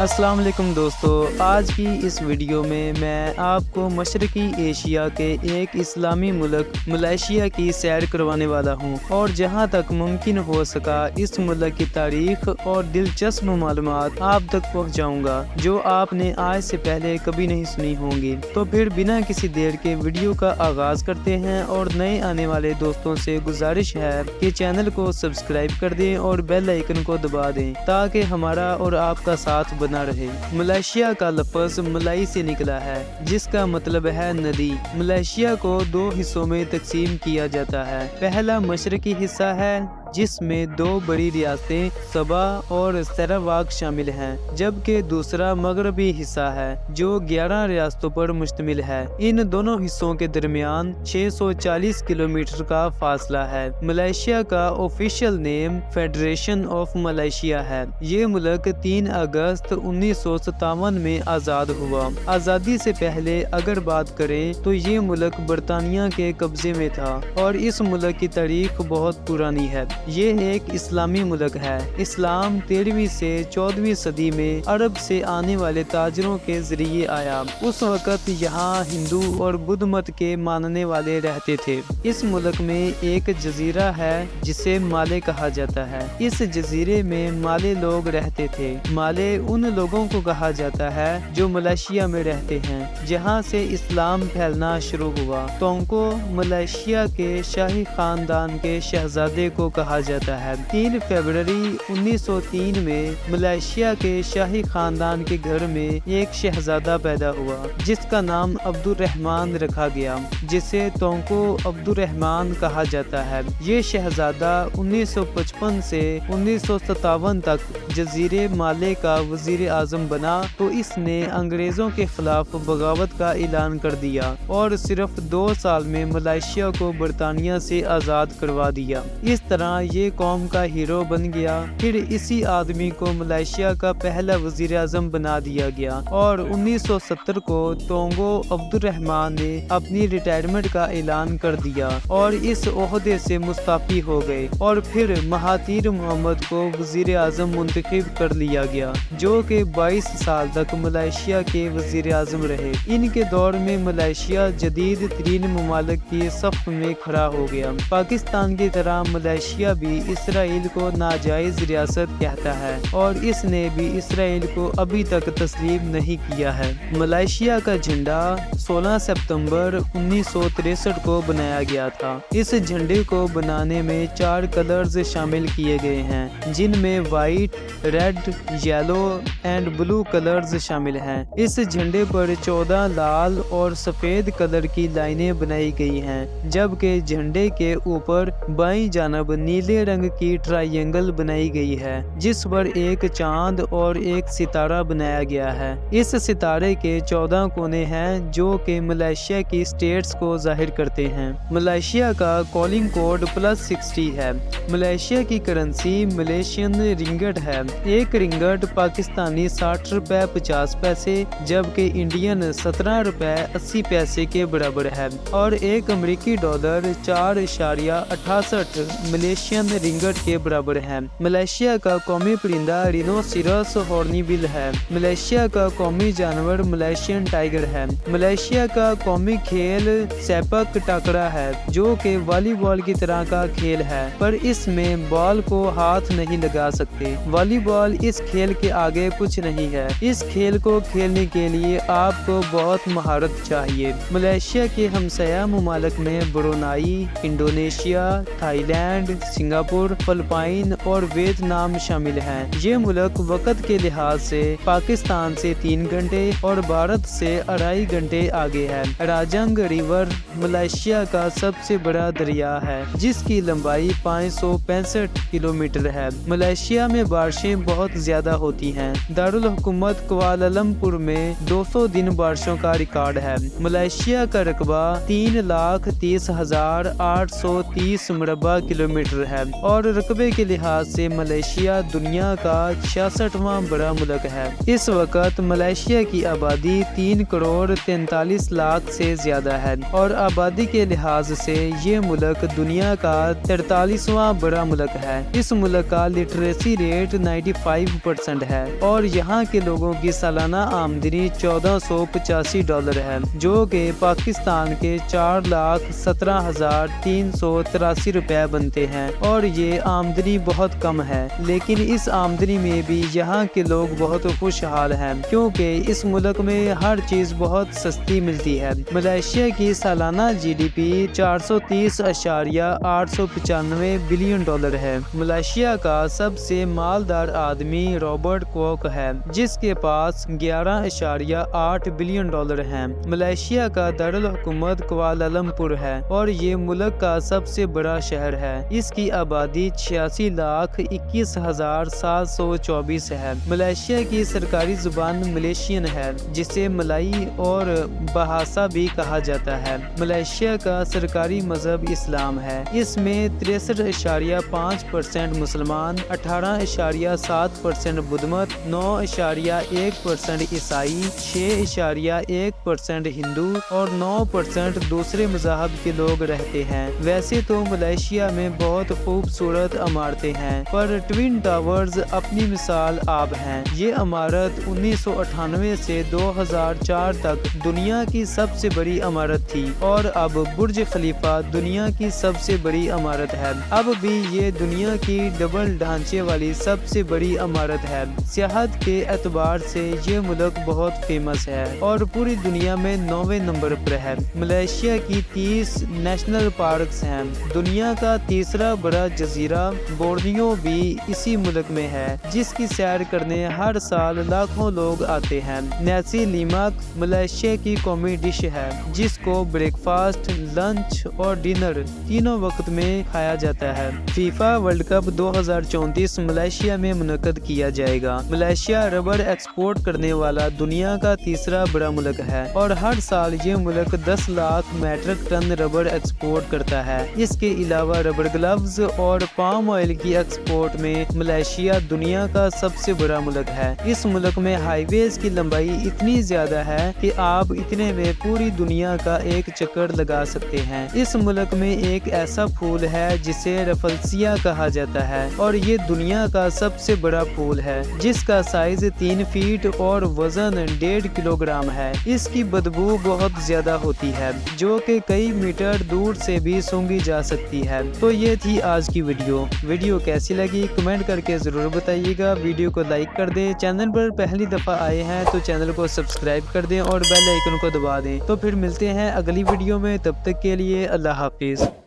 السلام علیکم دوستو، آج کی اس ویڈیو میں آپ کو مشرقی ایشیا کے ایک اسلامی ملک ملائیشیا کی سیر کروانے والا ہوں اور جہاں تک ممکن ہو سکا اس ملک کی تاریخ اور دلچسپ معلومات آپ تک پہنچاؤں گا جو آپ نے آج سے پہلے کبھی نہیں سنی ہوں گی۔ تو پھر بنا کسی دیر کے ویڈیو کا آغاز کرتے ہیں اور نئے آنے والے دوستوں سے گزارش ہے کہ چینل کو سبسکرائب کر دیں اور بیل آئیکن کو دبا دیں تاکہ ہمارا اور آپ کا ساتھ بنا رہے۔ ملائیشیا کا لفظ ملائی سے نکلا ہے جس کا مطلب ہے ندی۔ ملائیشیا کو دو حصوں میں تقسیم کیا جاتا ہے۔ پہلا مشرقی حصہ ہے جس میں دو بڑی ریاستیں صبا اور سیراواک شامل ہیں، جبکہ دوسرا مغربی حصہ ہے جو 11 ریاستوں پر مشتمل ہے۔ ان دونوں حصوں کے درمیان 640 کلومیٹر کا فاصلہ ہے۔ ملائیشیا کا official name federation of Malaysia ہے۔ یہ ملک 3 اگست 1957 میں آزاد ہوا۔ آزادی سے پہلے اگر بات کریں تو یہ ملک برطانیہ کے قبضے میں تھا اور اس ملک کی تاریخ بہت پرانی ہے۔ یہ ایک اسلامی ملک ہے۔ اسلام 13ویں سے 14ویں صدی میں عرب سے آنے والے تاجروں کے ذریعے آیا۔ اس وقت یہاں ہندو اور بدھ مت کے ماننے والے رہتے تھے۔ اس ملک میں ایک جزیرہ ہے جسے مالے کہا جاتا ہے۔ اس جزیرے میں مالے لوگ رہتے تھے۔ مالے ان لوگوں کو کہا جاتا ہے جو ملائیشیا میں رہتے ہیں جہاں سے اسلام پھیلنا شروع ہوا۔ تونکو ملائیشیا کے شاہی خاندان کے شہزادے کو کہا جاتا ہے۔ 3 فروری 1903 میں ملائیشیا کے شاہی خاندان کے گھر میں ایک شہزادہ پیدا ہوا جس کا نام عبد الرحمن رکھا گیا، جسے تونکو عبد الرحمن کہا جاتا ہے۔ یہ شہزادہ 1955 سے 1957 تک جزیرے مالے کا وزیر اعظم بنا تو اس نے انگریزوں کے خلاف بغاوت کا اعلان کر دیا اور صرف 2 سال میں ملائیشیا کو برطانیہ سے آزاد کروا دیا۔ اس طرح یہ قوم کا ہیرو بن گیا۔ پھر اسی آدمی کو ملائیشیا کا پہلا وزیر اعظم بنا دیا گیا اور 1970 کو تونگو عبد الرحمن نے اپنی ریٹائرمنٹ کا اعلان کر دیا اور اس عہدے سے مستعفی ہو گئے اور پھر مہاتیر محمد کو وزیر اعظم منتخب کر لیا گیا جو کہ 22 سال تک ملائیشیا کے وزیر اعظم رہے۔ ان کے دور میں ملائیشیا جدید ترین ممالک کی صف میں کھڑا ہو گیا۔ پاکستان کی طرح ملائیشیا بھی اسرائیل کو ناجائز ریاست کہتا ہے اور اس نے بھی اسرائیل کو ابھی تک تسلیم نہیں کیا ہے۔ ملائیشیا کا جھنڈا 16 ستمبر 1963 کو بنایا گیا تھا۔ اس جھنڈے کو بنانے میں 4 کلرز شامل کیے گئے ہیں جن میں white, red, yellow and blue colours شامل ہیں۔ اس جھنڈے پر 14 لال اور سفید کلر کی لائنیں بنائی گئی ہیں، جبکہ جھنڈے کے اوپر بائیں جانب نیلے رنگ کی ٹرائی اینگل بنائی گئی ہے جس پر ایک چاند اور ایک ستارہ بنایا گیا ہے۔ اس ستارے کے 14 کونے ہیں جو کہ ملائیشیا کی اسٹیٹس کو ظاہر کرتے ہیں۔ ملائیشیا کا کالنگ کوڈ +60 ہے۔ ملائیشیا کی کرنسی ملیشین رنگٹ ہے۔ ایک رنگٹ پاکستانی 60 روپے 50 پیسے جبکہ انڈین 17 روپے 80 پیسے کے برابر ہے اور ایک امریکی ڈالر 4.68 ملیشین رنگٹ کے برابر ہے۔ ملائیشیا کا قومی پرندہ رینوسیرس ہارنی بل ہے۔ ملائیشیا کا قومی جانور ملائیشین ٹائیگر ہے۔ ملائیشیا کا قومی کھیل سیپک ٹاکرا ہے جو کہ والی بال کی طرح کا کھیل ہے پر اس میں بال کو ہاتھ نہیں لگا سکتے۔ والی بال اس کھیل کے آگے کچھ نہیں ہے۔ اس کھیل کو کھیلنے کے لیے آپ کو بہت مہارت چاہیے۔ ملائیشیا کے ہمسایہ ممالک میں Brunei, Indonesia, Thailand, Singapore, Philippines اور ویتنام شامل ہیں۔ یہ ملک وقت کے لحاظ سے پاکستان سے 3 گھنٹے اور بھارت سے 2.5 گھنٹے آگے ہے۔ راجنگ ریور ملائیشیا کا سب سے بڑا دریا ہے جس کی لمبائی 565 کلومیٹر ہے۔ ملائیشیا میں بارشیں بہت زیادہ ہوتی ہیں۔ دارالحکومت کوالالمپور میں 200 دن بارشوں کا ریکارڈ ہے۔ ملائیشیا کا رقبہ 3,30,830 مربع کلومیٹر ڈالر ہے اور رقبے کے لحاظ سے ملائیشیا دنیا کا 66واں بڑا ملک ہے۔ اس وقت ملائیشیا کی آبادی 3 کروڑ 43 لاکھ سے زیادہ ہے اور آبادی کے لحاظ سے یہ ملک دنیا کا 43واں بڑا ملک ہے۔ اس ملک کا لٹریسی ریٹ 95% ہے اور یہاں کے لوگوں کی سالانہ آمدنی $1485 ہے، جو کہ پاکستان کے 4,17,383 روپے بنتے ہیں اور یہ آمدنی بہت کم ہے، لیکن اس آمدنی میں بھی یہاں کے لوگ بہت خوشحال ہیں کیونکہ اس ملک میں ہر چیز بہت سستی ملتی ہے۔ ملائیشیا کی سالانہ GDP $430.895 بلین ہے۔ ملائیشیا کا سب سے مالدار آدمی رابرٹ کوک ہے جس کے پاس $11.8 بلین ہیں۔ ملائیشیا کا دارالحکومت کوالالمپور ہے اور یہ ملک کا سب سے بڑا شہر ہے۔ اس کی آبادی 86,21,724 ہے۔ ملائیشیا کی سرکاری زبان ملیشین ہے جسے ملائی اور بھاشا بھی کہا جاتا ہے۔ ملائیشیا کا سرکاری مذہب اسلام ہے۔ اس میں 63.5% مسلمان، 18.7% بدھ مت، 9.1% عیسائی، 6.1% ہندو اور 9% دوسرے مذاہب کے لوگ رہتے ہیں۔ ویسے تو ملائیشیا میں بہت خوبصورت عمارتیں ہیں پر ٹوین ٹاورز اپنی مثال آپ ہیں۔ یہ عمارت 1998 سے 2004 تک دنیا کی سب سے بڑی عمارت تھی اور اب برج خلیفہ دنیا کی سب سے بڑی عمارت ہے۔ اب بھی یہ دنیا کی ڈبل ڈھانچے والی سب سے بڑی عمارت ہے۔ سیاحت کے اعتبار سے یہ ملک بہت فیمس ہے اور پوری دنیا میں 9ویں نمبر پر ہے۔ ملائیشیا کی 30 نیشنل پارکس ہیں۔ دنیا کا تیسرا بڑا جزیرہ بورنیو بھی اسی ملک میں ہے جس کی سیر کرنے ہر سال لاکھوں لوگ آتے ہیں۔ نیسی لیمک ملائیشیا کی قومی ڈش ہے جس کو بریک فاسٹ، لنچ اور ڈنر تینوں وقت میں کھایا جاتا ہے۔ فیفا ورلڈ کپ 2034 ملائیشیا میں منعقد کیا جائے گا۔ ملائیشیا ربڑ ایکسپورٹ کرنے والا دنیا کا تیسرا بڑا ملک ہے اور ہر سال یہ ملک 10 لاکھ میٹرک ٹن ربڑ ایکسپورٹ کرتا ہے۔ اس کے علاوہ ربڑ گلوز اور پام آئل کی ایکسپورٹ میں ملائیشیا دنیا کا سب سے بڑا ملک ہے۔ اس ملک میں ہائی ویز کی لمبائی اتنی زیادہ ہے کہ آپ اتنے میں پوری دنیا کا ایک چکر لگا سکتے ہیں۔ اس ملک میں ایک ایسا پھول ہے جسے رفلسیا کہا جاتا ہے اور یہ دنیا کا سب سے بڑا پھول ہے جس کا سائز 3 فیٹ اور وزن 1.5 کلوگرام ہے۔ اس کی بدبو بہت زیادہ ہوتی ہے جو کہ کئی میٹر دور سے بھی سونگھی جا سکتی ہے۔ تو یہ تھی آج کی ویڈیو کیسی لگی کمنٹ کر کے ضرور بتائیے گا۔ ویڈیو کو لائک کر دیں، چینل پر پہلی دفعہ آئے ہیں تو چینل کو سبسکرائب کر دیں اور بیل آئیکن کو دبا دیں۔ تو پھر ملتے ہیں اگلی ویڈیو میں، تب تک کے لیے اللہ حافظ۔